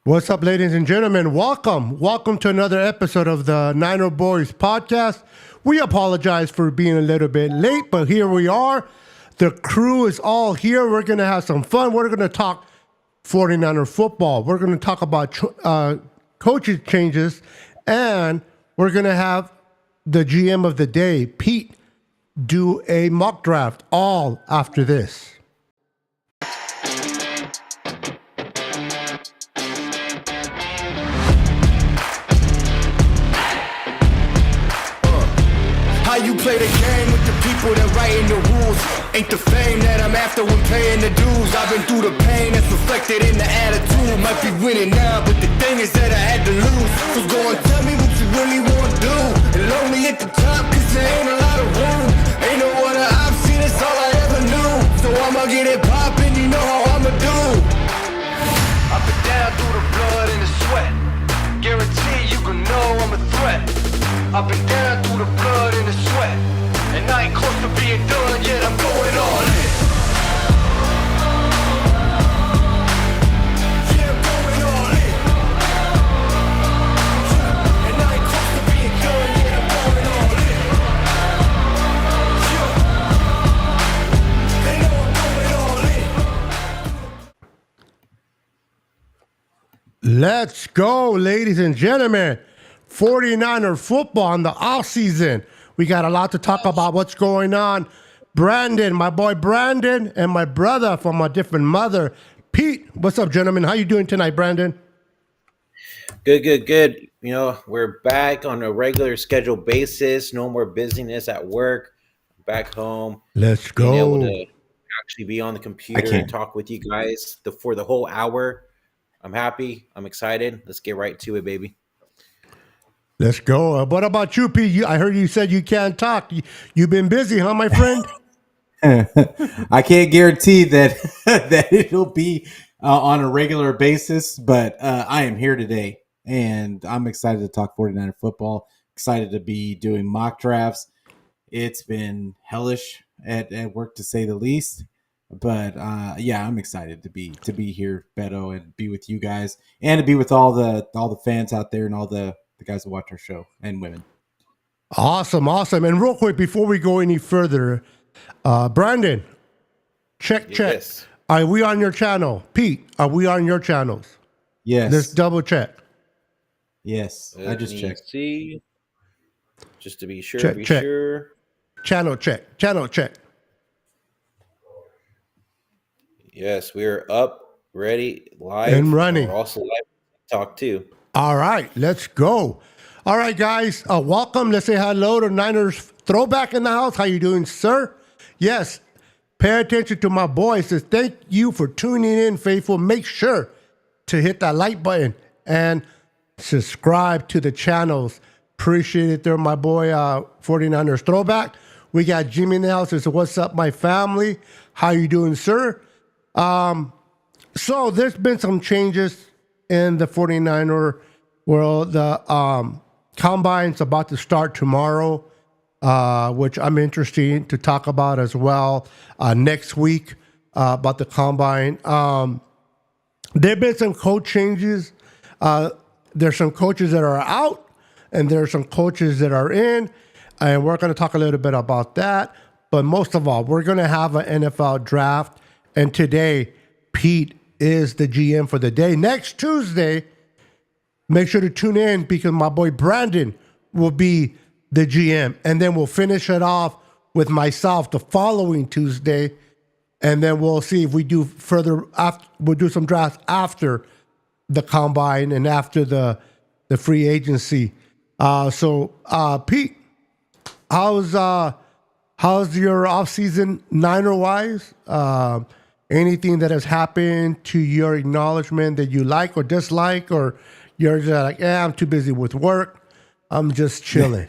What's up, ladies and gentlemen? Welcome to another episode of the Niner Boys podcast. We apologize for being a little bit late, but here we are. The crew is all here. We're going to have some fun. We're going to talk 49er football. We're going to talk about coaching changes, and we're going to have the GM of the day, Pete, do a mock draft all after this. How you play the game with the people that writing the rules? Ain't the fame that I'm after when paying the dues. I've been through the pain that's reflected in the attitude. Might be winning now, but the thing is that I had to lose. So go and tell me what you really want to do. And lonely at the top, cause there ain't a lot of room. Ain't no other option, that's all I ever knew. So I'ma get it poppin', you know how I'ma do. I've been down through the blood and the sweat. Guarantee you can know I'm a threat. I've been down through the blood and the sweat, and I ain't close to being done yet, I'm going all in. Yeah, I'm going all in. Yeah, and I ain't close to being done yet, I'm going all in. Yeah, they know I'm going all in. Let's go, ladies and gentlemen. 49er football in the offseason. We got a lot to talk about what's going on. Brandon, my boy Brandon, and my brother from a different mother, Pete. What's up, gentlemen? How you doing tonight, Brandon? Good. You know, we're back on a regular scheduled basis. No more busyness at work. Back home. Let's Being able go. to actually be on the computer and talk with you guys for the whole hour. I'm happy. I'm excited. Let's get right to it, baby. Let's go. What about you, Pete? I heard you said you can't talk. You've been busy, huh, my friend? I can't guarantee that that it'll be on a regular basis, but I am here today, and I'm excited to talk 49er football. Excited to be doing mock drafts. It's been hellish at work, to say the least, but yeah, I'm excited to be here, Beto, and be with you guys, and to be with all the fans out there and all the guys that watch our show and women. Awesome. And real quick, before we go any further, Brandon, check. Yes. Are we on your channel? Pete, are we on your channels? Yes. Let's double check. Yes. I just checked. See, just to be sure. Check. Sure. Channel check. Yes, we're up, ready, live, and running. We're also live talk too. All right, let's go. All right, guys, welcome. Let's say hello to Niners Throwback in the house. How you doing, sir? Yes, pay attention to my boy. Says thank you for tuning in, faithful. Make sure to hit that like button and subscribe to the channels. Appreciate it there, my boy, 49ers Throwback. We got Jimmy in the house. Says, what's up, my family? How you doing, sir? So there's been some changes in the 49er world. The combine's about to start tomorrow, which I'm interested to talk about as well next week about the combine. There have been some coach changes. There's some coaches that are out, and there's some coaches that are in, and we're going to talk a little bit about that. But most of all, we're going to have an NFL draft, and today, Pete is the GM for the day. Next Tuesday, make sure to tune in because my boy Brandon will be the GM. And then we'll finish it off with myself the following Tuesday. And then we'll see if we do further. We'll do some drafts after the combine and after the free agency. So Pete, how's your offseason Niner-wise? Anything that has happened to your acknowledgement that you like or dislike, or you're just like, I'm too busy with work. I'm just chilling.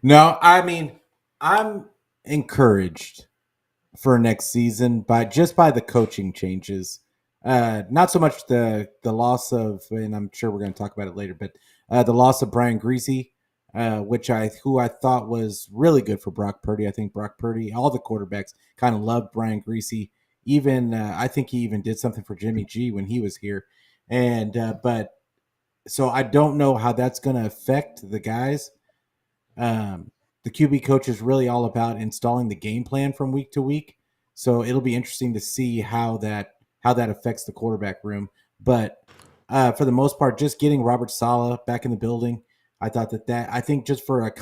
No, I mean, I'm encouraged for next season by the coaching changes. Not so much the loss of, and I'm sure we're going to talk about it later, but the loss of Brian Greasy, who I thought was really good for Brock Purdy. I think Brock Purdy, all the quarterbacks kind of loved Brian Greasy. Even I think he even did something for Jimmy G when he was here. And but so I don't know how that's going to affect the guys. The QB coach is really all about installing the game plan from week to week. So it'll be interesting to see how that affects the quarterback room. But for the most part, just getting Robert Saleh back in the building, I thought that I think just for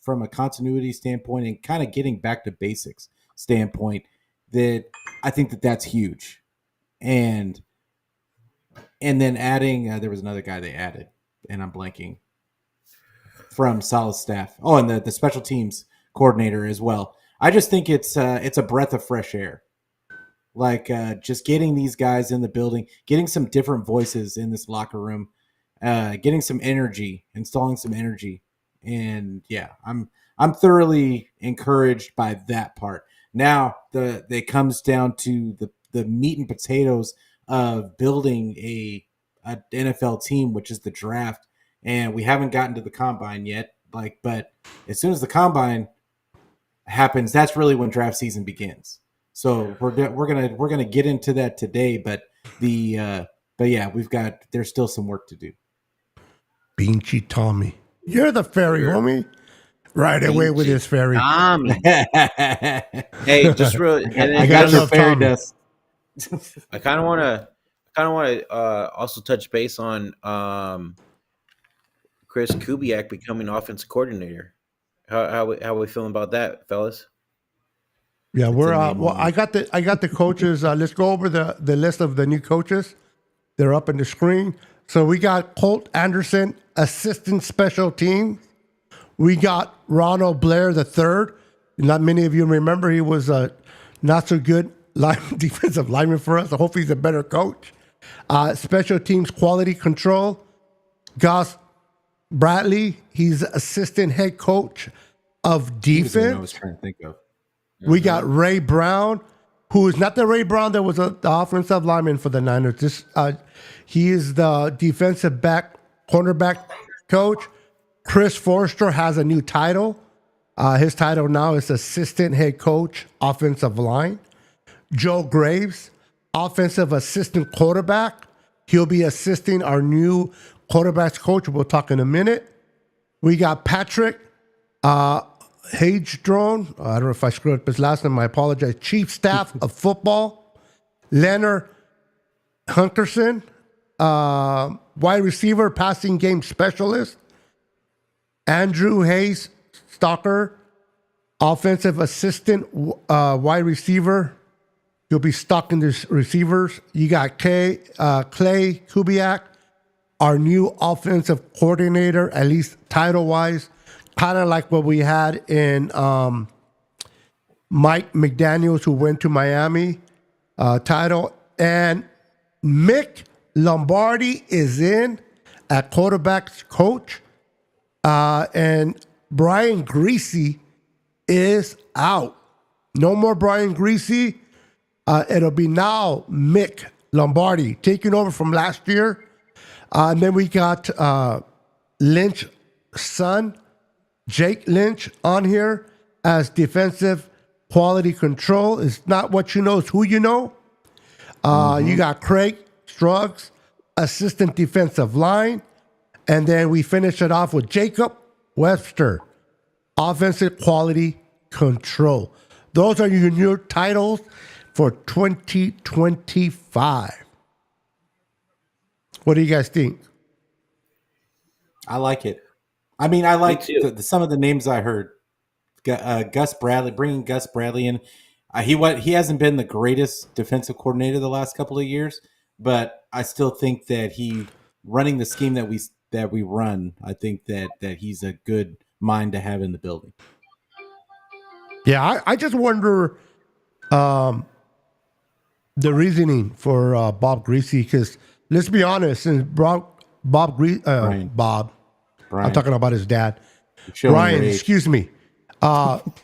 from a continuity standpoint and kind of getting back to basics standpoint, that I think that's huge. And then adding, there was another guy they added, and I'm blanking, from Saleh's staff. Oh, and the special teams coordinator as well. I just think it's a breath of fresh air. Like just getting these guys in the building, getting some different voices in this locker room, getting some energy, installing some energy, and yeah, I'm thoroughly encouraged by that part. Now it comes down to the meat and potatoes of building a NFL team, which is the draft, and we haven't gotten to the combine yet. But as soon as the combine happens, that's really when draft season begins. So we're gonna get into that today, but yeah, there's still some work to do. Beanchy Tommy, you're the fairy, homie. Right away with his fairy. Tommy. Hey, just really, I got your fairy dust. I kind of want to also touch base on Chris Kubiak becoming offensive coordinator. How we feeling about that, fellas? Yeah, we're well. I got the coaches. Let's go over the list of the new coaches. They're up on the screen. So we got Colt Anderson, assistant special teams. We got Ronald Blair III. Not many of you remember he was a not so good defensive lineman for us. I hope he's a better coach. Special teams quality control. Gus Bradley, he's assistant head coach of defense. I was trying to think of. We got Ray Brown, who is not the Ray Brown that was the offensive lineman for the Niners. He is the defensive cornerback coach. Chris Forrester has a new title. His title now is assistant head coach, offensive line. Joe Graves, offensive assistant quarterback. He'll be assisting our new quarterbacks coach. We'll talk in a minute. We got Patrick Hagedron. I don't know if I screwed up his last name. I apologize. Chief Staff of Football. Leonard Hunkerson, wide receiver, passing game specialist. Andrew Hayes Stalker, offensive assistant, wide receiver. He'll be stocking the receivers. You got Clay Kubiak, our new offensive coordinator, at least title-wise, kind of like what we had in Mike McDaniels, who went to Miami, title. And Mick Lombardi is in at quarterback's coach. And Brian Greasy is out. No more Brian Greasy. It'll be now Mick Lombardi taking over from last year. And then we got Lynch's son, Jake Lynch, on here as defensive quality control. It's not what you know, it's who you know. You got Craig Struggs, assistant defensive line. And then we finish it off with Jacob Webster, offensive quality control. Those are your new titles for 2025. What do you guys think? I like it. I mean, I like some of the names I heard. Gus Bradley, bringing Gus Bradley in. He hasn't been the greatest defensive coordinator the last couple of years, but I still think that he running the scheme that we run. I think that he's a good mind to have in the building. Yeah, I just wonder the reasoning for Bob Greasy, because let's be honest, since Brian. I'm talking about his dad. Brian, excuse me.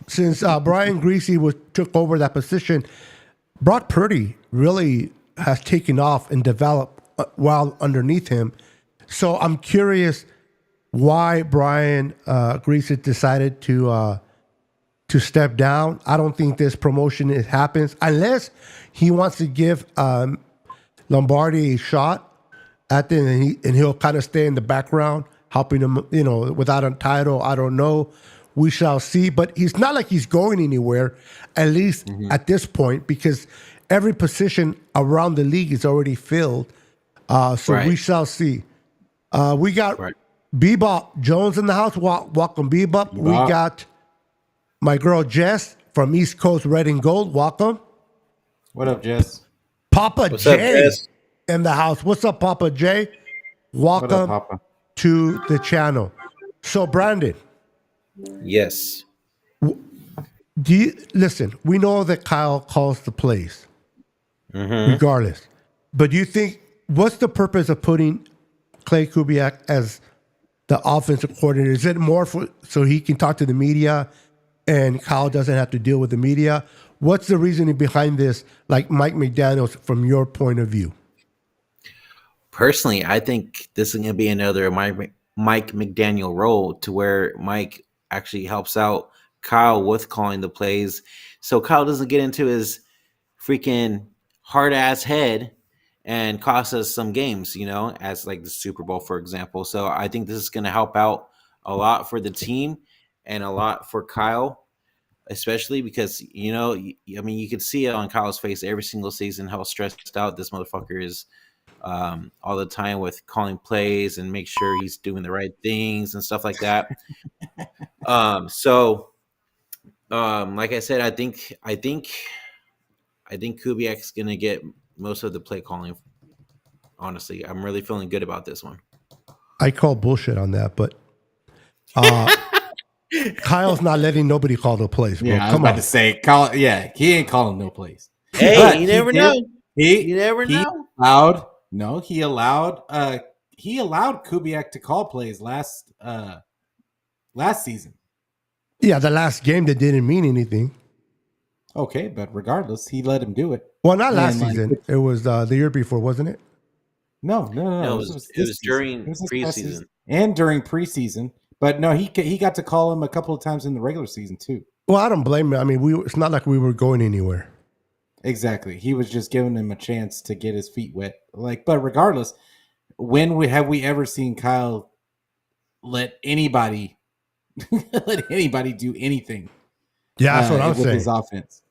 Since Brian Greasy took over that position, Brock Purdy really has taken off and developed while underneath him. So I'm curious why Brian Greasy decided to step down. I don't think this promotion happens unless he wants to give Lombardi a shot at the end, and he'll kind of stay in the background, helping him, without a title. I don't know. We shall see. But he's not like he's going anywhere, at least at this point, because every position around the league is already filled. So we shall see. We got Bebop Jones in the house. Welcome, Bebop. We got my girl Jess from East Coast Red and Gold. Welcome. What up, Jess? Papa What's J up, Jess? in the house. What's up, Papa J? Welcome Papa? to the channel. So, Brandon, Yes. do you listen? We know that Kyle calls the plays, regardless. But do you think what's the purpose of putting Clay Kubiak as the offensive coordinator? Is it more so he can talk to the media, and Kyle doesn't have to deal with the media? What's the reasoning behind this? Like Mike McDaniels, from your point of view. Personally, I think this is going to be another Mike McDaniel role, to where Mike actually helps out Kyle with calling the plays, so Kyle doesn't get into his freaking hard ass head and cost us some games, as like the Super Bowl, for example. So I think this is going to help out a lot for the team and a lot for Kyle, especially because, you could see it on Kyle's face every single season how stressed out this motherfucker is all the time with calling plays and make sure he's doing the right things and stuff like that. Like I said, I think Kubiak's going to get most of the play calling. Honestly, I'm really feeling good about this one. I call bullshit on that, but Kyle's not letting nobody call the plays. Bro. Yeah, I was about to say, Kyle. Yeah, he ain't calling no plays. Hey, But you never know. You never he know. He allowed Kubiak to call plays last season. Yeah, the last game that didn't mean anything. Okay, but regardless, he let him do it. Well, not last season. It was the year before, wasn't it? No. It was during preseason and during preseason. But no, he got to call him a couple of times in the regular season too. Well, I don't blame him. I mean, it's not like we were going anywhere. Exactly. He was just giving him a chance to get his feet wet. But regardless, have we ever seen Kyle let anybody do anything? Yeah, that's what I'm with saying. His offense.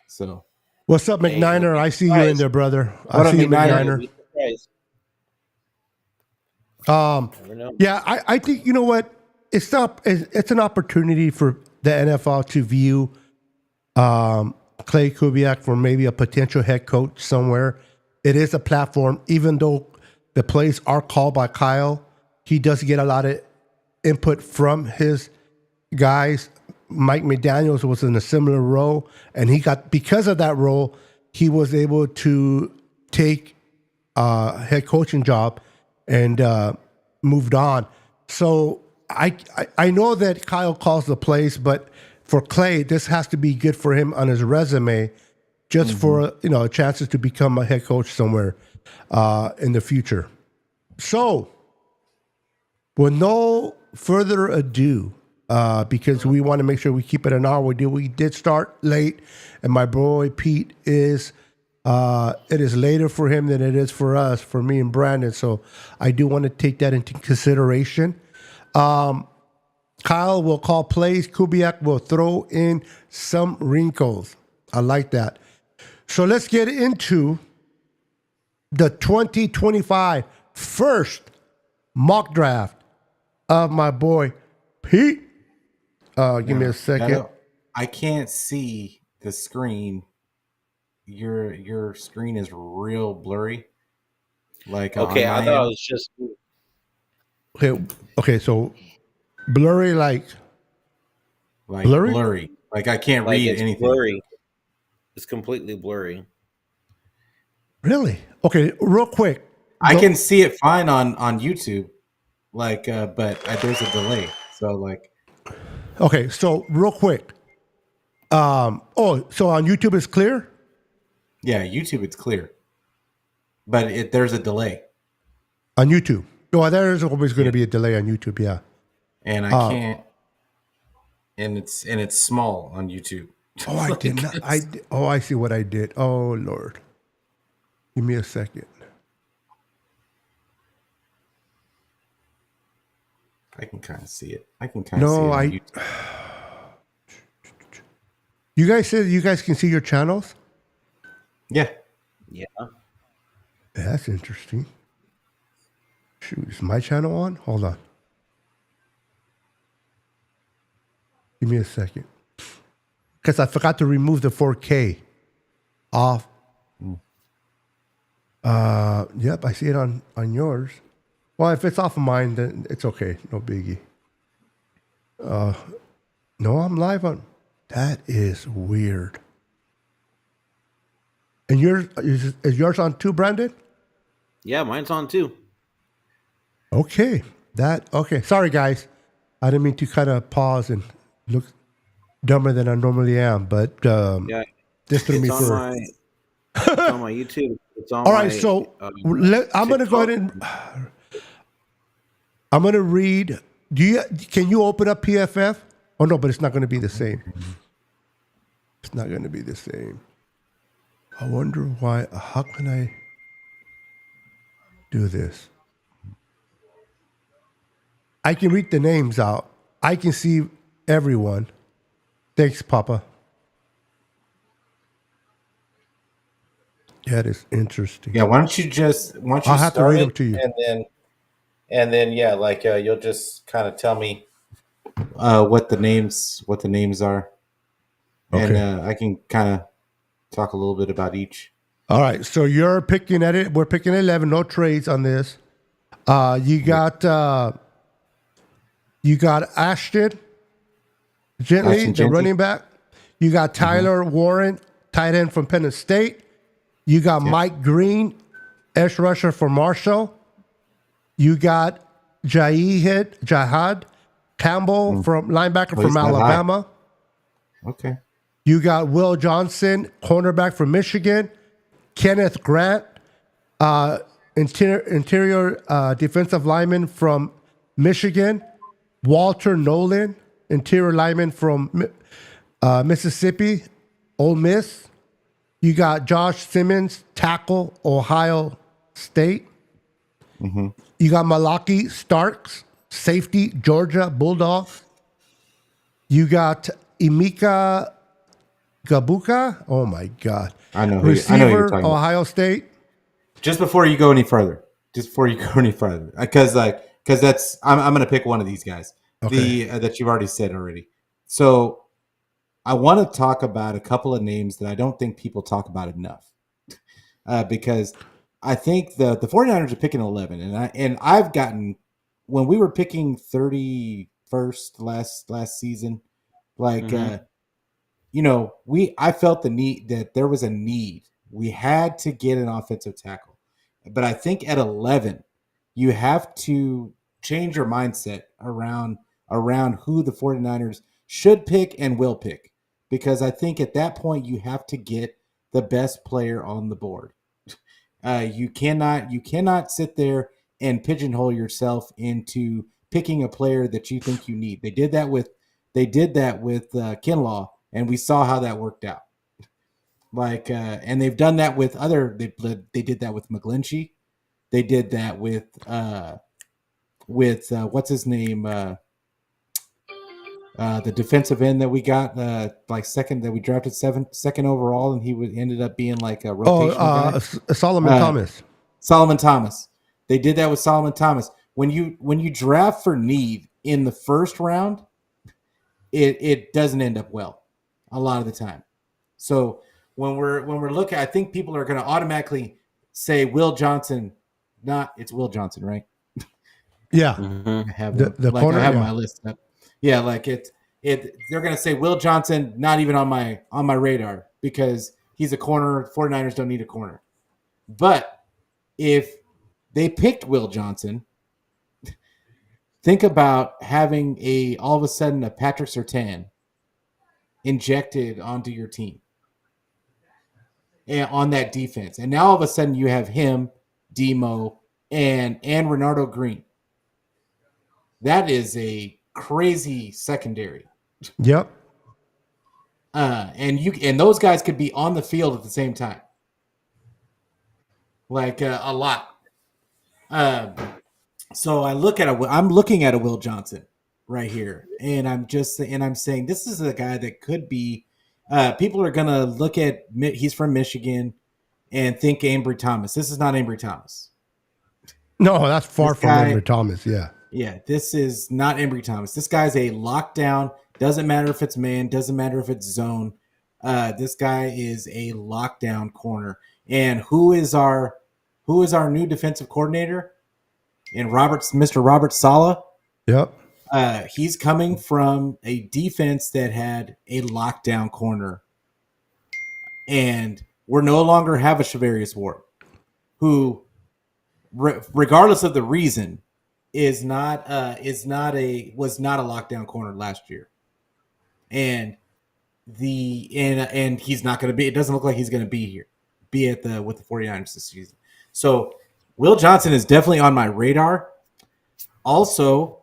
So, what's up, McNiner? I see you in there, brother. What I up, see you, McNiner? Yeah, I think, you know what? It's an opportunity for the NFL to view Clay Kubiak for maybe a potential head coach somewhere. It is a platform, even though the plays are called by Kyle. He does get a lot of input from his guys. Mike McDaniels was in a similar role, and because of that role, he was able to take a head coaching job and moved on. So I know that Kyle calls the plays, but for Clay, this has to be good for him on his resume, just for chances to become a head coach somewhere in the future. So, with no further ado, because we want to make sure we keep it an hour, we did start late, and my boy Pete it is later for him than it is for us, for me and Brandon. So I do want to take that into consideration. Kyle will call plays. Kubiak will throw in some wrinkles. I like that. So let's get into the 2025 first mock draft of my boy Pete. Give me a second. I can't see the screen. Your screen is real blurry. Okay, I thought it was just Okay, so blurry, like blurry. Like I can't read anything. Blurry. It's completely blurry. Really? Okay, real quick. I can see it fine on YouTube, but there's a delay. So Okay, so real quick. So on YouTube it's clear? Yeah, YouTube it's clear, but there's a delay on YouTube. Oh, there is always going to be a delay on YouTube. Yeah, and I can't. And it's small on YouTube. Oh, I did not. I see what I did. Oh Lord, give me a second. I can kind of see it. I can kind of see No, it on I. YouTube. You guys said you guys can see your channels. Yeah. Yeah. That's interesting. Shoot, is my channel on? Hold on. Give me a second. Because I forgot to remove the 4K off. Yep, I see it on yours. Well, if it's off of mine, then it's okay. No biggie. No, I'm live on. That is weird. And yours is yours on too, Brandon? Yeah, mine's on too. Okay. Okay. Sorry, guys. I didn't mean to kind of pause and look dumber than I normally am, but Yeah. this threw me It's on for. my it's on my YouTube. It's on All my right, so I'm going to go ahead and I'm going to read. Can you open up PFF? Oh no, but it's not going to be the same. It's not going to be the same. I wonder why. How can I do this? I can read the names out. I can see everyone. Thanks, Papa. That is interesting. Yeah, why don't you I'll have to start read it, them to you. and then yeah, like you'll just kind of tell me what the names are, Okay. and I can kind of talk a little bit about each. All right. So you're picking at it. We're picking 11. No trades on this. You got Ashton Gently, the running back. You got Tyler Warren, tight end from Penn State. You got Mike Green, edge rusher for Marshall. You got Jihad Campbell from linebacker from Alabama. Okay. You got Will Johnson, cornerback from Michigan. Kenneth Grant, interior defensive lineman from Michigan. Walter Nolan, interior lineman from Mississippi, Ole Miss. You got Josh Simmons, tackle, Ohio State. Mm-hmm. You got Malaki Starks, safety, Georgia Bulldogs. You got Emeka Gabuka. Oh my God! I know Receiver, you're talking Ohio about. State. Just before you go any further, because that's I'm going to pick one of these guys. Okay. That you've already said already. So I want to talk about a couple of names that I don't think people talk about enough, because I think the 49ers are picking 11, and I've gotten, when we were picking 31st last season, like I felt the need, that there was a need. We had to get an offensive tackle, but I think at 11, you have to change your mindset around who the 49ers should pick and will pick, because I think at that point you have to get the best player on the board. You cannot sit there and pigeonhole yourself into picking a player that you think you need. They did that with Kinlaw, and we saw how that worked out. Like, and they've done that with other. They did that with McGlinchey. They did that with what's his name, the defensive end that we got second, that we drafted second overall, and he ended up being like a rotational guy. Solomon Thomas. Solomon Thomas. They did that with Solomon Thomas. When you draft for need in the first round, it doesn't end up well a lot of the time. So when we're looking, I think people are going to automatically say Will Johnson. It's Will Johnson, right? Yeah. I have the corner. I have my list up. Yeah, like they're going to say Will Johnson, not even on my radar, because he's a corner. 49ers don't need a corner. But if they picked Will Johnson, think about having all of a sudden a Patrick Surtain injected onto your team and on that defense. And now all of a sudden you have him, Demo, and Renardo Green. That is a crazy secondary. Yep. And those guys could be on the field at the same time. Like a lot. So I'm looking at a Will Johnson right here, and I'm saying this is a guy that could be. People are gonna look at he's from Michigan and think Ambry Thomas. This is not Ambry Thomas. No, that's far This from guy, Henry Thomas. Yeah. yeah, this is not Ambry Thomas. This guy's a lockdown. Doesn't matter if it's man. Doesn't matter if it's zone. This guy is a lockdown corner. And who is our new defensive coordinator? And Mr. Robert Saleh. Yep. He's coming from a defense that had a lockdown corner, and we're no longer have a Shavarius Ward, who, regardless of the reason, was not a lockdown corner last year, and he's not going to be. It doesn't look like he's going to be with the 49ers this season. So Will Johnson is definitely on my radar. Also,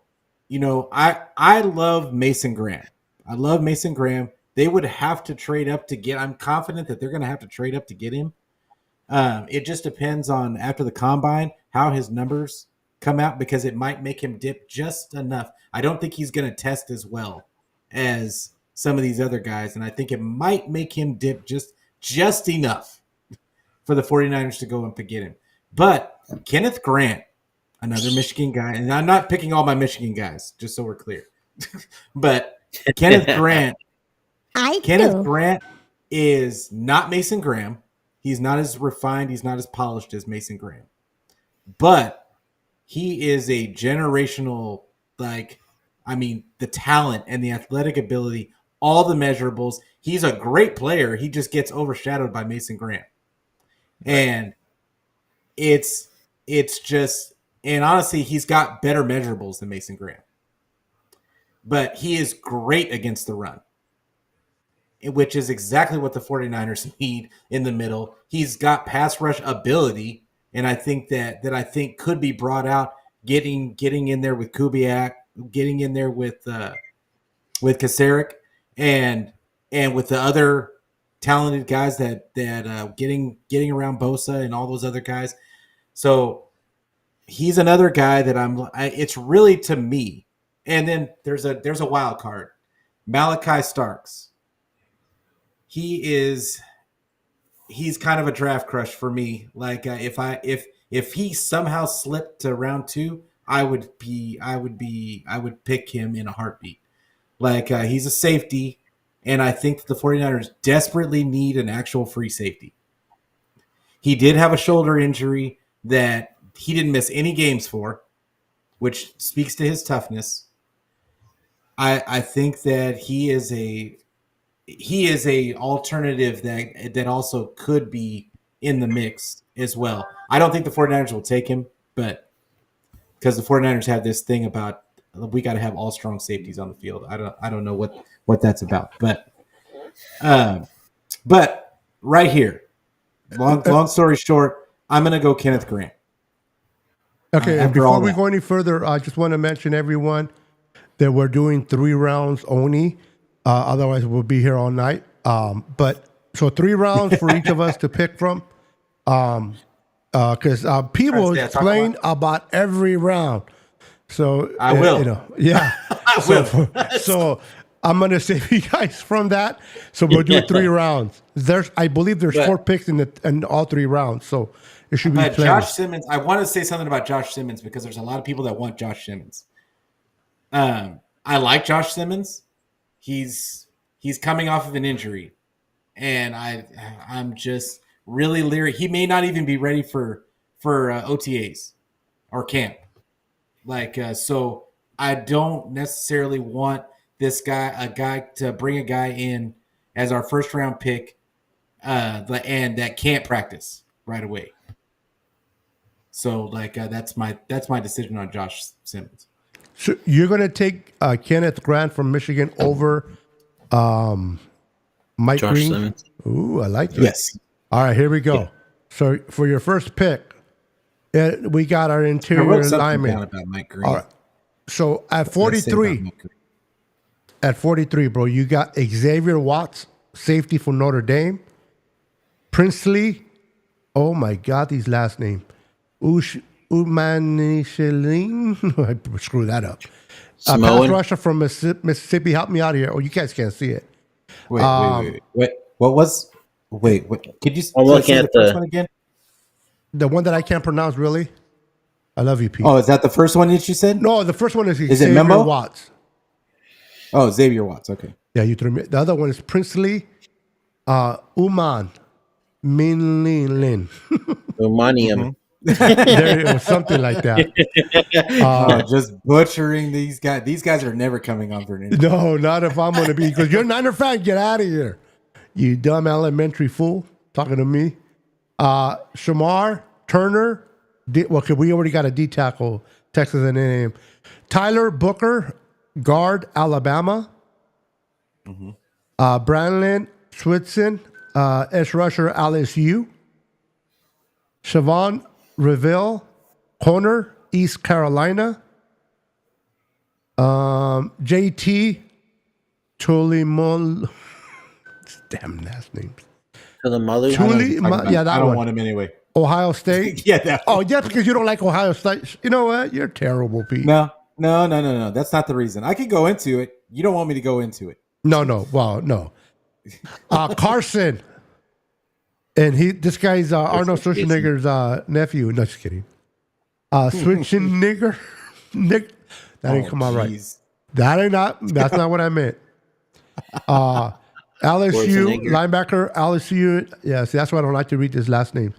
I love Mason Graham. I love Mason Graham. They would have to trade up to get. I'm confident that they're going to have to trade up to get him. It just depends on after the combine how his numbers come out, because it might make him dip just enough. I don't think he's going to test as well as some of these other guys, and I think it might make him dip just enough for the 49ers to go and get him. But Kenneth Grant, another Michigan guy, and I'm not picking all my Michigan guys, just so we're clear. But Kenneth Grant is not Mason Graham. He's not as refined, he's not as polished as Mason Graham. But he is a generational, the talent and the athletic ability, all the measurables. He's a great player. He just gets overshadowed by Mason Graham. And it's just, and honestly, he's got better measurables than Mason Graham. But he is great against the run, which is exactly what the 49ers need in the middle. He's got pass rush ability, and I think that could be brought out, getting in there with Kubiak, getting in there with Kasarik, and with the other talented guys that getting around Bosa and all those other guys. So he's another guy that it's really, to me. And then there's a wild card, Malachi Starks. He's kind of a draft crush for me. If he somehow slipped to round 2, I would pick him in a heartbeat. He's a safety, and I think that the 49ers desperately need an actual free safety. He did have a shoulder injury that he didn't miss any games for, which speaks to his toughness. I think that he is a alternative that also could be in the mix as well. I don't think the 49ers will take him, but because the 49ers have this thing about we got to have all strong safeties on the field. I don't know what that's about, but right here, long story short, I'm going to go Kenneth Grant. Okay, and before we go any further, I just want to mention everyone that we're doing 3 rounds only. Otherwise, we'll be here all night. But so 3 rounds for each of us to pick from. Because people explain about every round. So I will. Yeah. I will. So I'm gonna save you guys from that. So we'll do 3 rounds. I believe there's 4 picks in all 3 rounds. So it should be plenty. Josh Simmons. I want to say something about Josh Simmons because there's a lot of people that want Josh Simmons. I like Josh Simmons. He's coming off of an injury, and I'm just really leery. He may not even be ready for OTAs or camp. So I don't necessarily want to bring a guy in as our first round pick, and that can't practice right away. So that's my decision on Josh Simmons. So you're going to take Kenneth Grant from Michigan over Mike Josh Green? Simmons. Ooh, I like it. Yes. All right, here we go. Yeah. So for your first pick, we got our interior lineman. About Mike Green. All right. So at 43, bro, you got Xavier Watts, safety for Notre Dame. Princely, oh my God, these last name. Umanishaline. I screw that up. Pass Samoan. rusher from Mississippi. Help me out here. Oh, you guys can't see it. Wait. What was? Wait. Could you I'm looking say at the first the- one again? The one that I can't pronounce, really? I love you, Pete. Oh, is that the first one that you said? No, the first one is it Xavier Membo? Watts. Oh, Xavier Watts. Okay. Yeah, you threw me. The other one is Princely Uman Min Lin. Romanium. There it was something like that. Just butchering these guys. These guys are never coming on for an interview. No, not if I'm going to be, because you're a Niner fan. Get out of here, you dumb elementary fool. Talking to me. Shamar Turner. Okay, we already got a D tackle. Texas A&M name. Tyler Booker, guard, Alabama. Brandon Switson, edge rusher, LSU. Siobhan Reville, corner, East Carolina. JT Tulimol. Damn last names. To the mother. Yeah, that I don't one. want him anyway. Ohio State. Yeah, that Oh, yeah, because you don't like Ohio State. You know what? You're terrible, Pete. No. That's not the reason. I could go into it. You don't want me to go into it. No. Well, no. Carson. And this guy's Arnold Schwarzenegger's nephew. No, just kidding. Switching nigger. Nick. That didn't come out right. Jeez. That's not what I meant. LSU Schwarzenegger. linebacker, LSU. Yeah, see, that's why I don't like to read his last name.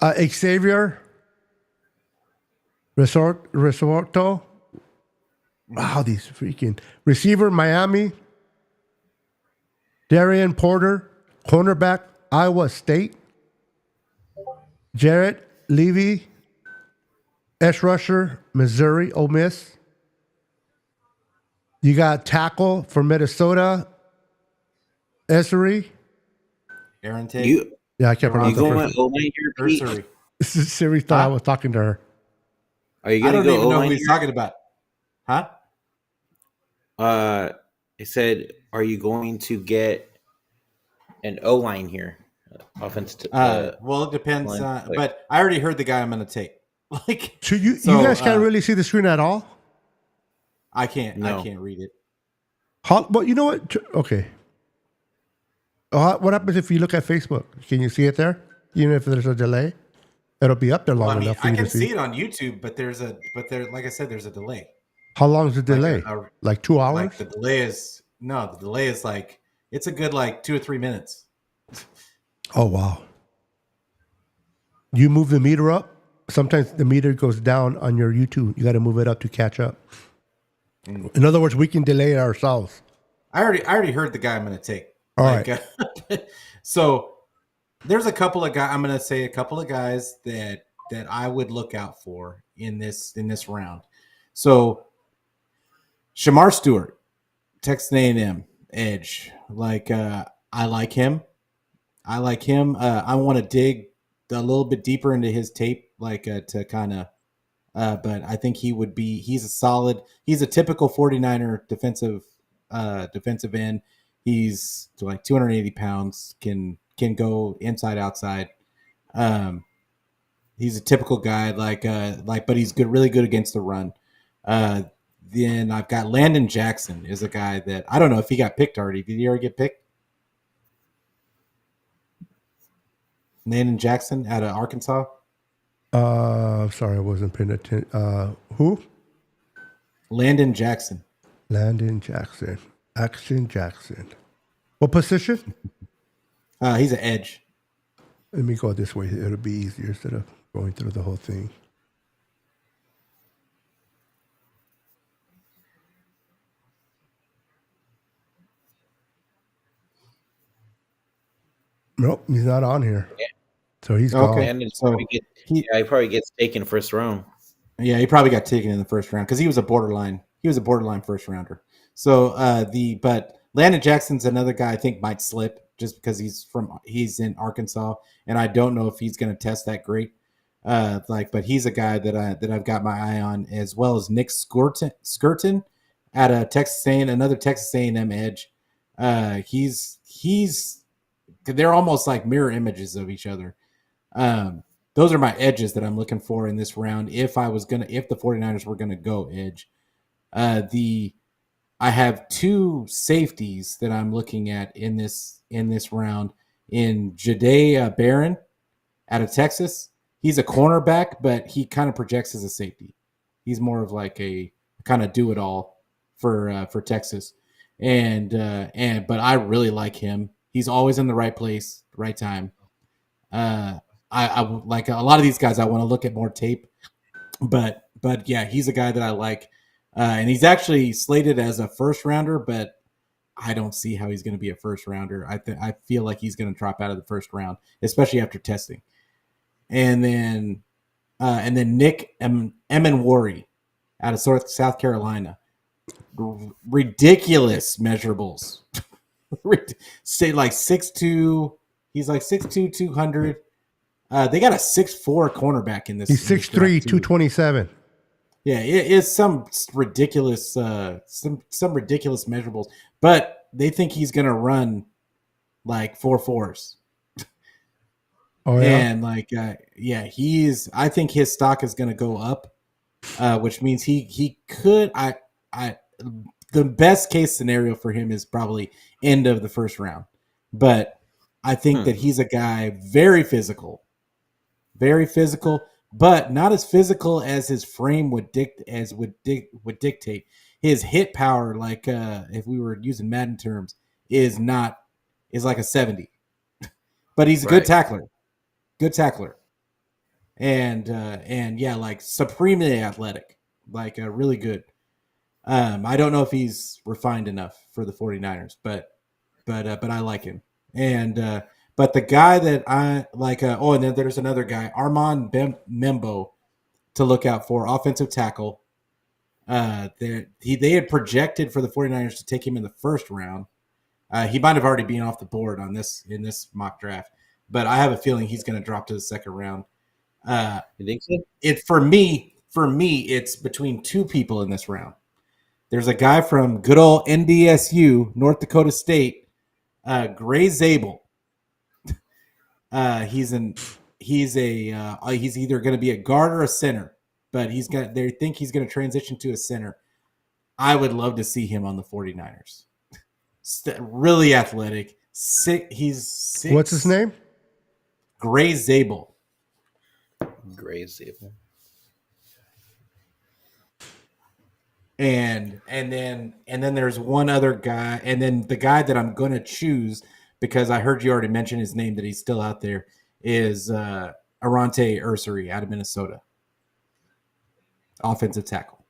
Xavier Resorto. Wow, these freaking receiver, Miami. Darian Porter, cornerback, Iowa State. Jarrett Levy, edge rusher, Missouri, Ole Miss. You got tackle for Minnesota, Essery. Aaron Tate. You Yeah, I can't are you pronounce the going first O line here, Pete? Nursery. Siri thought I was talking to her. Are you I gonna don't go even O know who line he's here? talking about. Huh? It said, "Are you going to get an O line here?" Offensive. Well, it depends. line player. But I already heard the guy I'm going to take. Like, So you So, guys can't really see the screen at all? I can't No. read it. But you know what? Okay. What happens if you look at Facebook? Can you see it there? Even if there's a delay, it'll be up there long Well, I mean, enough for I you can to see see. it on YouTube, but like I said, there's a delay. How long is the delay? a- Like 2 hours? Like the delay is like it's a good like 2 or 3 minutes. Oh wow. You move the meter up. Sometimes the meter goes down on your YouTube. You got to move it up to catch up. In other words, we can delay it ourselves. I already heard the guy I'm going to take. All right. So there's a couple of guys. I'm going to say a couple of guys that I would look out for in this round. So Shamar Stewart, Texas A&M edge. I like him. I want to dig a little bit deeper into his tape, to kind of. But I think he's a typical 49er defensive end. He's like 280 pounds, can go inside, outside. He's a typical guy, but he's really good against the run. Then I've got Landon Jackson is a guy that I don't know if he got picked already. Did he already get picked? Landon Jackson out of Arkansas. Sorry, I wasn't paying attention. Who? Landon Jackson. Landon Jackson. Action Jackson. What position? He's an edge. Let me go this way. It'll be easier instead of going through the whole thing. Nope, he's not on here. Yeah. So he's Okay. gone. And So he probably gets taken first round. Yeah, he probably got taken in the first round because he was a borderline first rounder. So but Landon Jackson's another guy I think might slip just because he's in Arkansas, and I don't know if he's going to test that great. But he's a guy that I've got my eye on, as well as Nick Skirton at a another Texas A&M edge. They're almost like mirror images of each other. those are my edges that I'm looking for in this round. If the 49ers were gonna go edge, I have two safeties that I'm looking at in this round. In Jahdae Barron out of Texas, he's a cornerback, but he kind of projects as a safety. He's more of like a kind of do it all for Texas, but I really like him. He's always in the right place, right time. I like a lot of these guys. I want to look at more tape, but yeah, he's a guy that I like, and he's actually slated as a first rounder, but I don't see how he's going to be a first rounder. I feel like he's going to drop out of the first round, especially after testing. And then Nick Emenwari out of South Carolina. Ridiculous measurables. Say like 6'2". He's like 6'2", 200. They got a 6'4" cornerback in this. He's 6'3", 227. Yeah, it is some ridiculous measurables, but they think he's gonna run like 4.4s. Oh yeah, And like I think his stock is gonna go up, which means he could. The best case scenario for him is probably end of the first round, but I think that he's a guy very physical, but not as physical as his frame would dictate. His hit power, like if we were using Madden terms, is like a 70. But he's a good tackler. And yeah, like supremely athletic, like really good. I don't know if he's refined enough for the 49ers, but I like him. And but the guy that I like, and then there's another guy, Armand Membo, to look out for, offensive tackle. They had projected for the 49ers to take him in the first round. He might have already been off the board in this mock draft, but I have a feeling he's going to drop to the second round. You think so? For me, it's between two people in this round. There's a guy from good old NDSU, North Dakota State, Gray Zabel. He's either going to be a guard or a center, but they think he's going to transition to a center. I would love to see him on the 49ers. Really athletic. He's 6. What's his name? Gray Zabel. Gray Zabel. And then there's one other guy, and then the guy that I'm going to choose, because I heard you already mention his name, that he's still out there, is Arante Ursary out of Minnesota. Offensive tackle.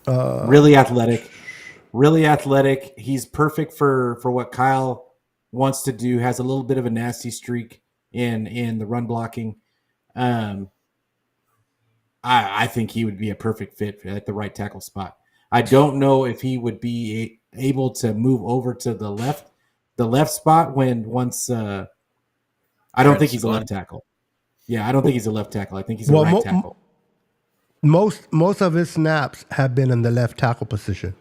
Really athletic. He's perfect for what Kyle wants to do. Has a little bit of a nasty streak in the run blocking. I think he would be a perfect fit at the right tackle spot. I don't know if he would be able to move over to the left spot once. I don't think he's a left tackle. Yeah, I don't think he's a left tackle. I think he's a right tackle. Most of his snaps have been in the left tackle position.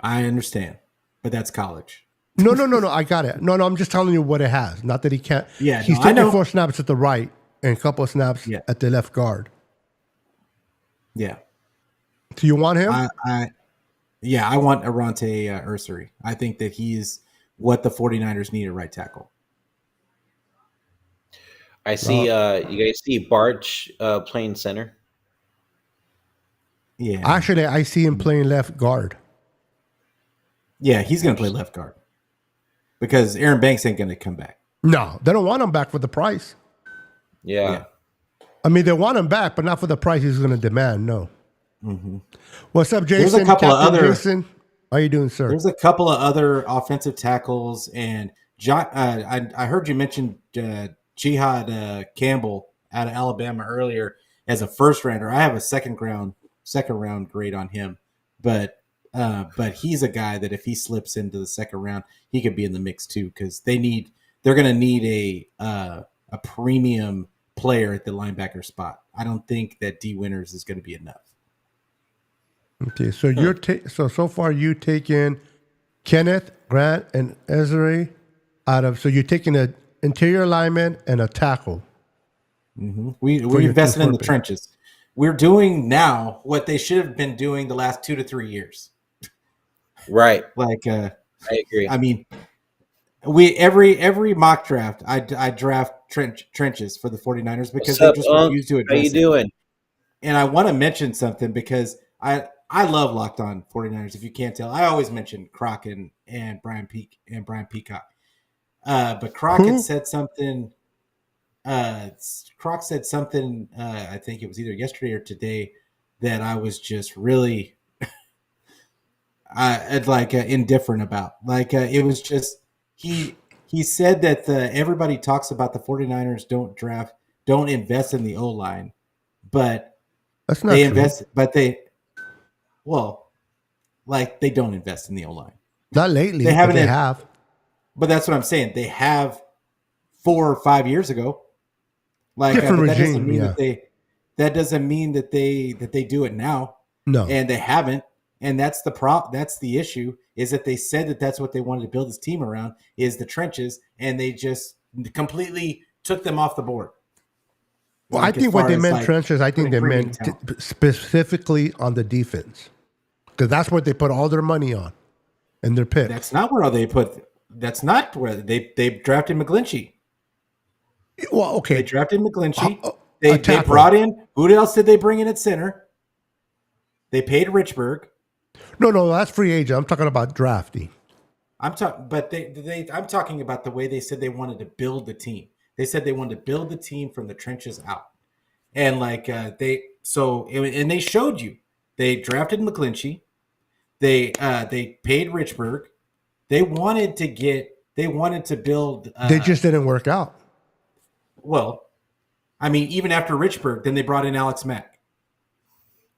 I understand, but that's college. No. I got it. No, I'm just telling you what it has. Not that he can't. Yeah, he's taking 4 snaps at the right and a couple of snaps at the left guard. Yeah. Do you want him? I want Arante Ursary. I think that he's what the 49ers need at right tackle. I see. You guys see Barch playing center? Yeah. Actually, I see him playing left guard. Yeah, he's going to play left guard because Aaron Banks ain't going to come back. No, they don't want him back for the price. Yeah. I mean, they want him back, but not for the price he's going to demand. No. Mm-hmm. What's up, Jason? There's a couple of other. Jason? How you doing, sir? There's a couple of other offensive tackles, and I heard you mention Jihad Campbell out of Alabama earlier as a first rounder. I have a second round grade on him, but he's a guy that if he slips into the second round, he could be in the mix too, because they're going to need a premium player at the linebacker spot. I don't think that D Winters is going to be enough. Okay, so so far you taken Kenneth, Grant, and Ezra out of. So you're taking interior lineman, and a tackle. We're your investing in the 2-4 trenches. We're doing now what they should have been doing the last 2 to 3 years. Right. Like, I agree. I mean, we every mock draft, I draft trenches for the 49ers because What's they up, just Unc? refuse to How address you it. doing? And I want to mention something because I love Locked On 49ers. If you can't tell, I always mention Croc and Brian Peacock. But Croc had said something. Croc said something. I think it was either yesterday or today that I was just really, indifferent about. It was just he said that everybody talks about the 49ers don't invest in the O line, but That's not they true. invest, they don't invest in the O line. Not lately. They haven't. They have. But that's what I'm saying. They have 4 or 5 years ago. Different but that doesn't regime, mean yeah. that doesn't mean that they do it now. No. And they haven't. And that's the issue, is that they said that that's what they wanted to build this team around, is the trenches, and they just completely took them off the board. Well, I think what they meant trenches, I think they meant specifically on the defense, because that's what they put all their money on and their picks. That's not where they put. That's not where they drafted McGlinchey. Well, okay. They drafted McGlinchey. A They tackle. brought in, who else did they bring in at center? They paid Richburg. No, that's free agent. I'm talking about drafting. I'm talking about the way they said they wanted to build the team. They said they wanted to build the team from the trenches out, and they showed you. They drafted McGlinchey. They paid Richburg. They wanted to build. They just didn't work out. Well, I mean, even after Richburg, then they brought in Alex Mack.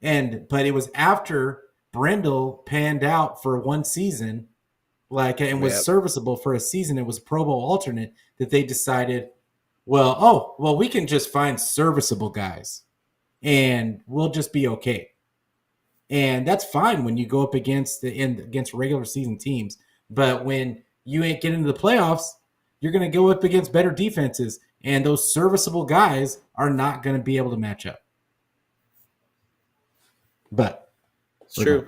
But it was after Brendel panned out for one season, was serviceable for a season. It was Pro Bowl alternate, that they decided, we can just find serviceable guys and we'll just be okay. And that's fine when you go up against regular season teams. But when you ain't getting into the playoffs, you're going to go up against better defenses, and those serviceable guys are not going to be able to match up. But it's true.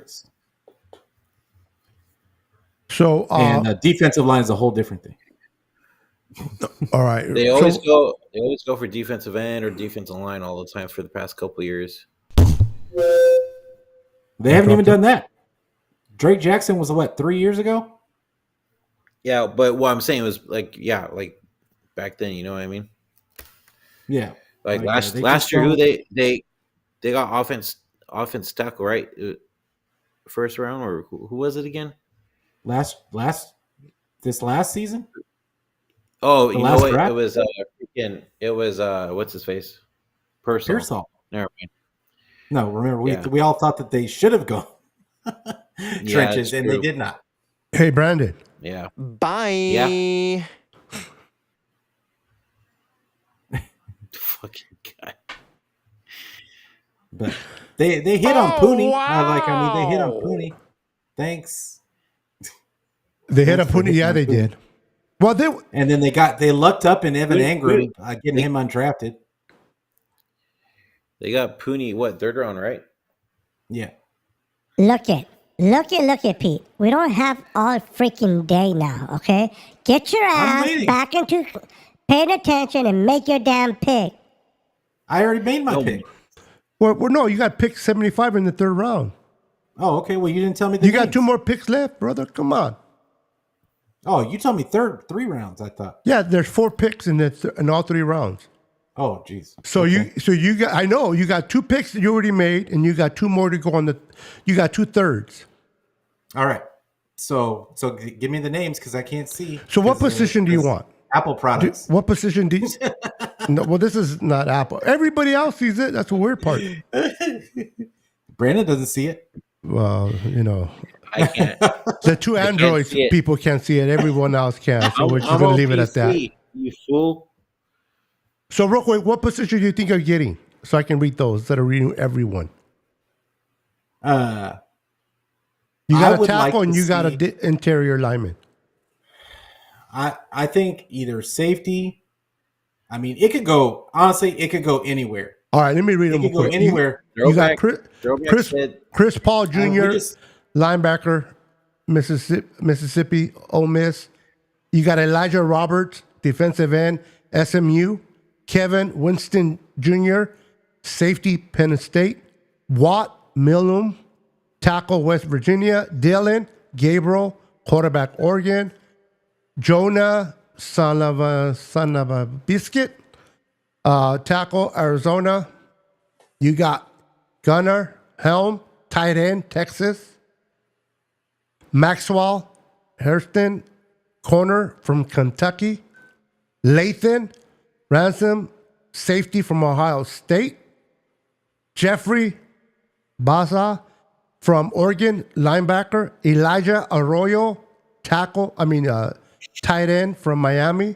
So, and the defensive line is a whole different thing. All right. They always go for defensive end or defensive line all the time for the past couple of years. They haven't even done that. Drake Jackson was 3 years ago? Yeah, but what I'm saying was back then, you know what I mean? Yeah. Last year, who they got offense tackle, right? First round, or who was it again? This last season? Oh, you know what? Draft? It was what's his face? Pearsall. Never mind. No, remember we all thought that they should have gone trenches, and they did not. Hey, Brandon. Yeah. Bye. Yeah. Fucking guy. But they hit on Pooney. Wow. They hit on Pooney. Thanks. They hit on Pooney. Yeah, they did. Well, and then they lucked up in Evan Engram, getting him undrafted. They got Pooney, third round, right? Yeah. Look it, Pete. We don't have all freaking day now, okay? Get your ass back into paying attention and make your damn pick. I already made my pick. Well, no, you got pick 75 in the third round. Oh, okay. Well, you didn't tell me You got 2 more picks left, brother. Come on. Oh, you told me 3 rounds, I thought. Yeah, there's 4 picks in all 3 rounds. Oh, jeez. So you got, I know you got 2 picks that you already made, and you got 2 more to go on you got 2/3. All right. So give me the names, because I can't see. So what position do you want? Apple products. What position do you? No, well, this is not Apple. Everybody else sees it. That's the weird part. Brandon doesn't see it. Well, I can't. The 2 Android people can't see it. Everyone else can. So we're just going to leave it at that. You fool. So real quick, what position do you think you're getting? So I can read those instead of reading everyone. You got a tackle and you got an interior lineman. I think either safety. I mean, it could go honestly. It could go anywhere. All right, let me read It them could real go quick. anywhere. You got Throwback Chris, said Chris Paul Jr., just linebacker, Mississippi, Ole Miss. You got Elijah Roberts, defensive end, SMU. Kevin Winston Jr., safety, Penn State. Watt Millum, tackle, West Virginia. Dylan Gabriel, quarterback, Oregon. Jonah, son of a biscuit, tackle, Arizona. You got Gunnar Helm, tight end, Texas. Maxwell Hairston, corner from Kentucky. Lathan Ransom, safety from Ohio State. Jeffrey Baza from Oregon, linebacker. Elijah Arroyo, tight end from Miami.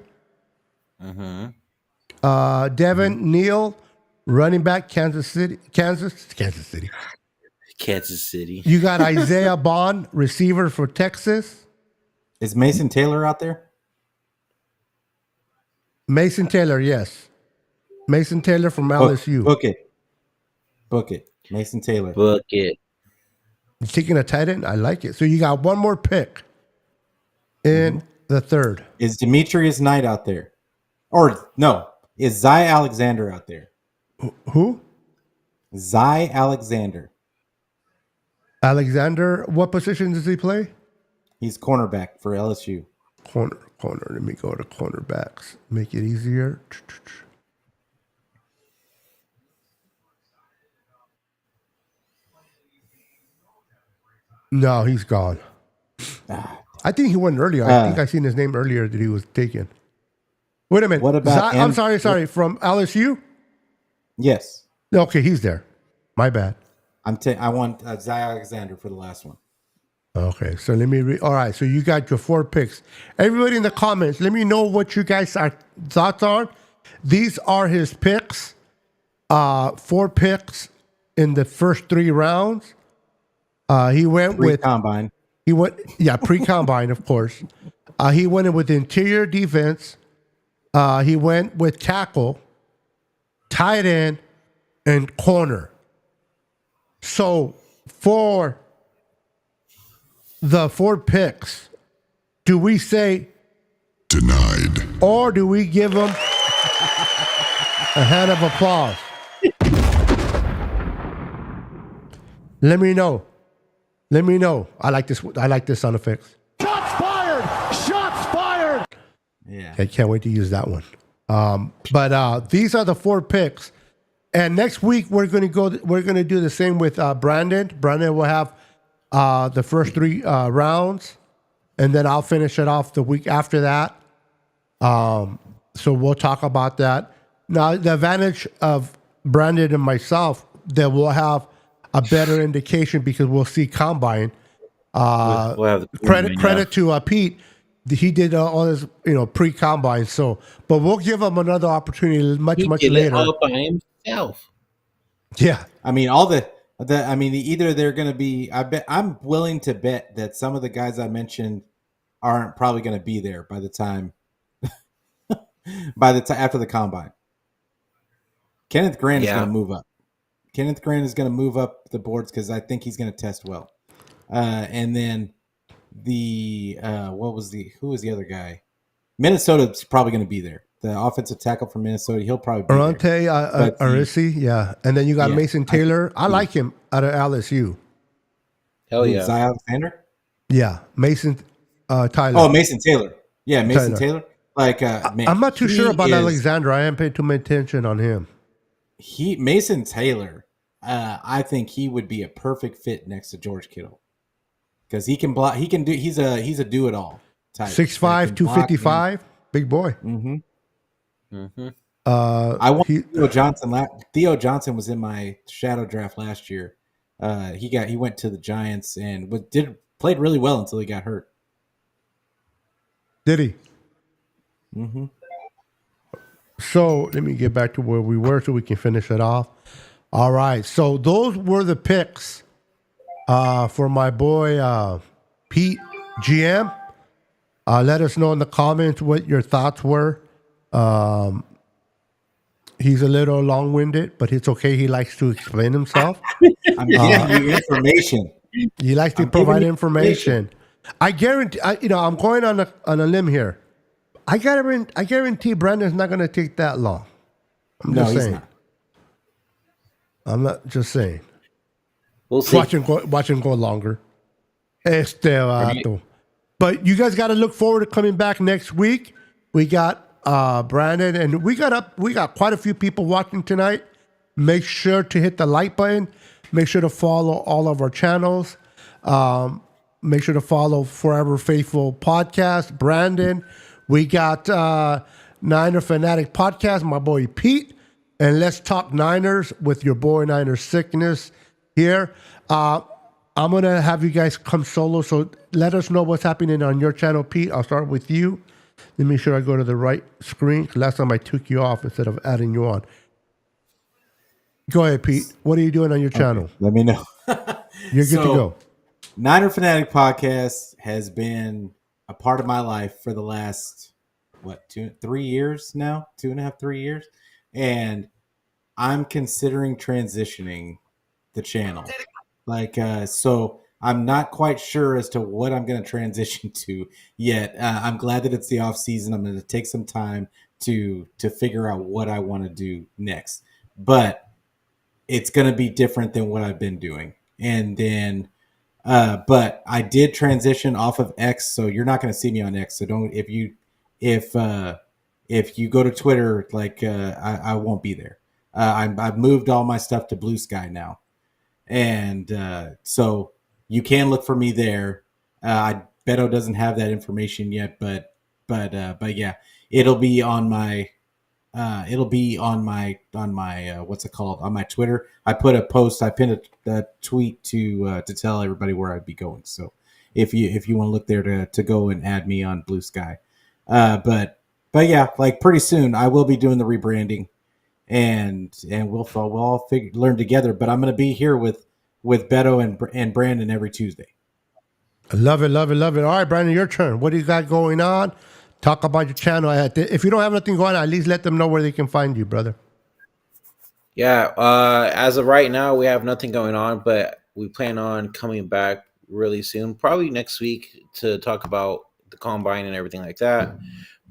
Devin Neal, running back, Kansas City. You got Isaiah Bond, receiver for Texas. Is Mason Taylor out there? Mason Taylor, yes. Mason Taylor from LSU. Book it. Mason Taylor. book it. You taking a tight end? I like it. So you got one more pick in the third. Is Demetrius Knight out there? Or no, is Zy Alexander out there? Who? Zy Alexander. Alexander, what position does he play? He's cornerback for LSU. Corner. Let me go to cornerbacks. Make it easier. No, he's gone. I think he went earlier. I think I seen his name earlier that he was taken. Wait a minute. What about I'm sorry. From LSU? Yes. Okay, he's there. My bad. I want Zy Alexander for the last one. Okay, so let me read. All right, so you got your 4 picks. Everybody in the comments, let me know what you guys' thoughts are. These are his picks. 4 picks in the first 3 rounds. He went Pre-combine. Pre-combine, of course. He went in with interior defense. He went with tackle, tight end, and corner. So for the 4 picks, do we say denied, or do we give him a hand of applause? Let me know. I like this sound effects. shots fired. Yeah. I can't wait to use that one. But these are the 4 picks, and next week we're gonna do the same with Brandon. Brandon will have the first 3 rounds, and then I'll finish it off the week after that. So we'll talk about that. Now, the advantage of Brandon and myself, that we'll have a better indication because we'll see combine. We'll have the Credit to Pete. He did all his, pre-combine. So, but we'll give him another opportunity much did later. It all by himself. Yeah. I mean, either they're going to be. I'm willing to bet that some of the guys I mentioned aren't probably going to be there by the time after the combine. Kenneth Grant is going to move up. Kenneth Grant is going to move up the boards because I think he's going to test well. And then who was the other guy? Minnesota's probably going to be there. The offensive tackle from Minnesota, he'll probably be there. Arisi, yeah. And then you got Mason Taylor. I like him out of LSU. Hell yeah. Zy Alexander? Yeah. Mason Tyler. Oh, Mason Taylor. Yeah, Mason Taylor. Man, I'm not too sure about Alexander. I haven't paid too much attention on him. Mason Taylor, I think he would be a perfect fit next to George Kittle because he can block. He's a do it all type. 6'5", 255, big boy. Mm-hmm. I want Theo Johnson. Theo Johnson was in my shadow draft last year. He went to the Giants and played really well until he got hurt. Did he? Mm-hmm. So let me get back to where we were so we can finish it off. All right. So those were the picks for my boy Pete GM. Let us know in the comments what your thoughts were. He's a little long-winded, but it's okay. He likes to explain himself. I'm giving you information. He likes to provide information. I guarantee. I'm going on a limb here. I guarantee Brandon's not going to take that long. I'm just saying. Not. I'm not just saying. We'll see. Watch him go longer. Este vato. But you guys got to look forward to coming back next week. We got Brandon, and we got quite a few people watching tonight. Make sure to hit the like button. Make sure to follow all of our channels. Make sure to follow Forever Faithful Podcast, Brandon. We got Niner Fanatic Podcast, my boy Pete. And Let's Talk Niners with your boy Niner Sickness here. I'm going to have you guys come solo, so let us know what's happening on your channel, Pete. I'll start with you. Let me make sure I go to the right screen. Last time I took you off instead of adding you on. Go ahead, Pete. What are you doing on your channel? Let me know. You're good to go. Niner Fanatic Podcast has been a part of my life for the last, 3 years now? 2.5, 3 years? And I'm considering transitioning the channel. So I'm not quite sure as to what I'm going to transition to yet. I'm glad that it's the off season. I'm going to take some time to figure out what I want to do next. But it's going to be different than what I've been doing. And then, but I did transition off of X, so you're not going to see me on X. So don't, if you go to Twitter, I won't be there. I've moved all my stuff to Blue Sky now. And so you can look for me there. Beto doesn't have that information yet, but yeah, it'll be on my what's it called, on my Twitter. I put a post, I pinned a tweet to tell everybody where I'd be going. So if you want to look there to go and add me on Blue Sky, but yeah, pretty soon I will be doing the rebranding, and we'll all learn together. But I'm going to be here with Beto and Brandon every Tuesday. I love it. All right, Brandon, your turn. What do you got going on? Talk about your channel. If you don't have nothing going on, at least let them know where they can find you, brother. Yeah, as of right now, we have nothing going on, but we plan on coming back really soon, probably next week, to talk about the combine and everything like that.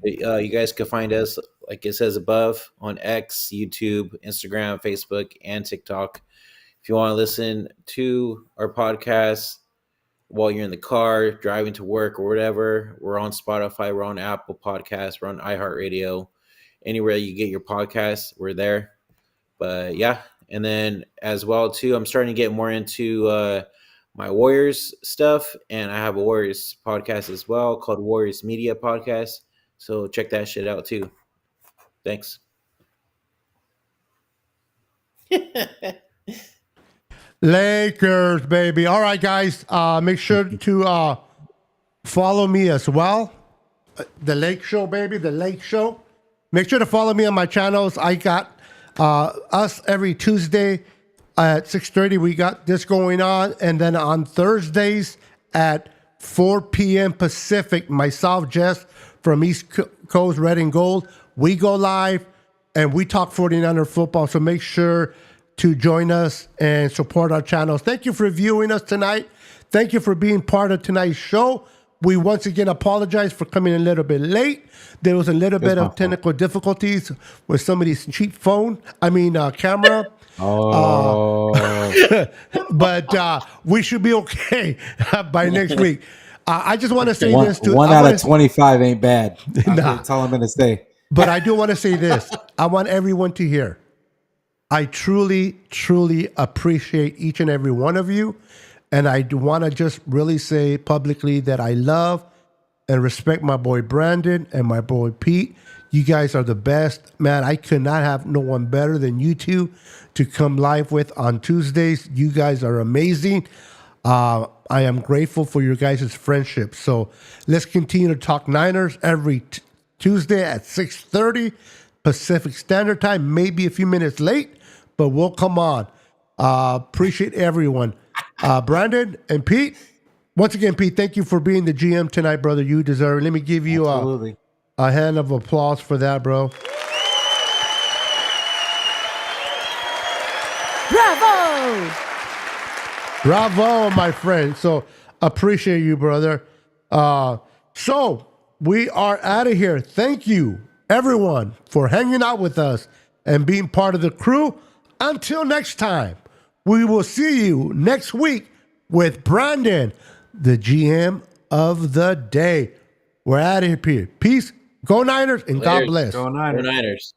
But, you guys can find us, like it says above, on X, YouTube, Instagram, Facebook, and TikTok. If you want to listen to our podcast while you're in the car, driving to work or whatever, we're on Spotify, we're on Apple Podcasts, we're on iHeartRadio. Anywhere you get your podcasts, we're there. But yeah, and then as well too, I'm starting to get more into my Warriors stuff, and I have a Warriors podcast as well called Warriors Media Podcast. So check that shit out too. Thanks. Lakers, baby. All right, guys. Make sure to follow me as well. The Lake Show, baby. The Lake Show. Make sure to follow me on my channels. I got us every Tuesday at 6:30. We got this going on. And then on Thursdays at 4 p.m. Pacific, myself, Jess, from East Coast Red and Gold, we go live and we talk 49er football. So make sure to join us and support our channels. Thank you for viewing us tonight. Thank you for being part of tonight's show. We once again apologize for coming a little bit late. There was a little bit of technical difficulties with somebody's cheap camera. But we should be okay by next week. I just want to say this too. 1 out of 25 ain't bad. That's all I'm going to say. But I do want to say this. I want everyone to hear. I truly, truly appreciate each and every one of you. And I do want to just really say publicly that I love and respect my boy Brandon and my boy Pete. You guys are the best. Man, I could not have no one better than you two to come live with on Tuesdays. You guys are amazing. I am grateful for your guys' friendship. So let's continue to talk Niners every Tuesday at 6:30 Pacific Standard Time, maybe a few minutes late, but we'll come on. Appreciate everyone. Brandon and Pete, once again, Pete, thank you for being the GM tonight, brother. You deserve it. Let me give you Absolutely. a hand of applause for that, bro. Bravo! Bravo, my friend. So appreciate you, brother. So we are out of here. Thank you, everyone, for hanging out with us and being part of the crew. Until next time, we will see you next week with Brandon, the GM of the day. We're out of here, Peter. Peace. Go Niners and God bless. Go Niners. Go Niners.